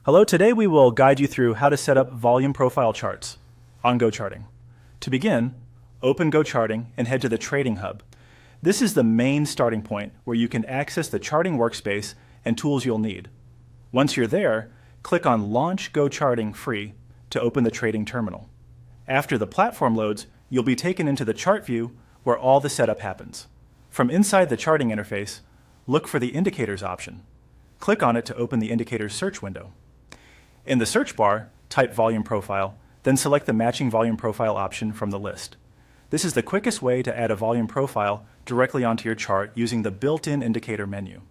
Hello, today we will guide you through how to set up volume profile charts on GoCharting. To begin, open GoCharting and head to the Trading Hub. This is the main starting point where you can access the charting workspace and tools you'll need. Once you're there, click on Launch GoCharting Free to open the trading terminal. After the platform loads, you'll be taken into the chart view where all the setup happens. From inside the charting interface, look for the Indicators option. Click on it to open the Indicators search window. In the search bar, type Volume Profile, then select the matching volume profile option from the list. This is the quickest way to add a volume profile directly onto your chart using the built-in indicator menu.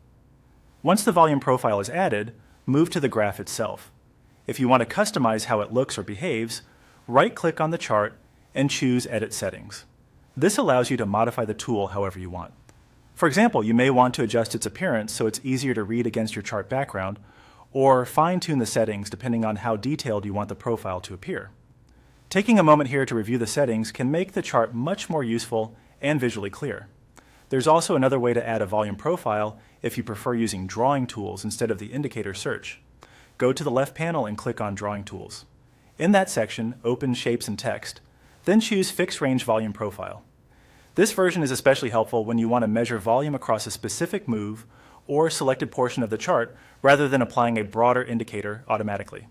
Once the volume profile is added, move to the graph itself. If you want to customize how it looks or behaves, right-click on the chart and choose Edit Settings. This allows you to modify the tool however you want. For example, you may want to adjust its appearance so it's easier to read against your chart background, or fine-tune the settings depending on how detailed you want the profile to appear. Taking a moment here to review the settings can make the chart much more useful and visually clear. There's also another way to add a volume profile if you prefer using drawing tools instead of the indicator search. Go to the left panel and click on Drawing Tools. In that section, open Shapes and Text, then choose Fixed Range Volume Profile. This version is especially helpful when you want to measure volume across a specific move or selected portion of the chart rather than applying a broader indicator automatically.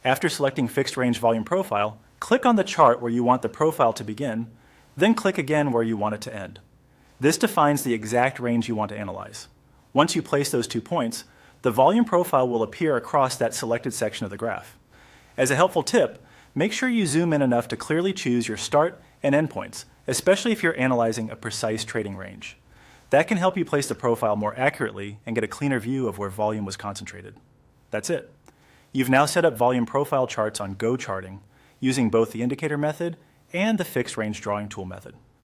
After selecting Fixed Range Volume Profile, click on the chart where you want the profile to begin, then click again where you want it to end. This defines the exact range you want to analyze. Once you place those 2 points, the volume profile will appear across that selected section of the graph. As a helpful tip, make sure you zoom in enough to clearly choose your start and end points, especially if you're analyzing a precise trading range. That can help you place the profile more accurately and get a cleaner view of where volume was concentrated. That's it. You've now set up volume profile charts on GoCharting using both the indicator method and the fixed range drawing tool method.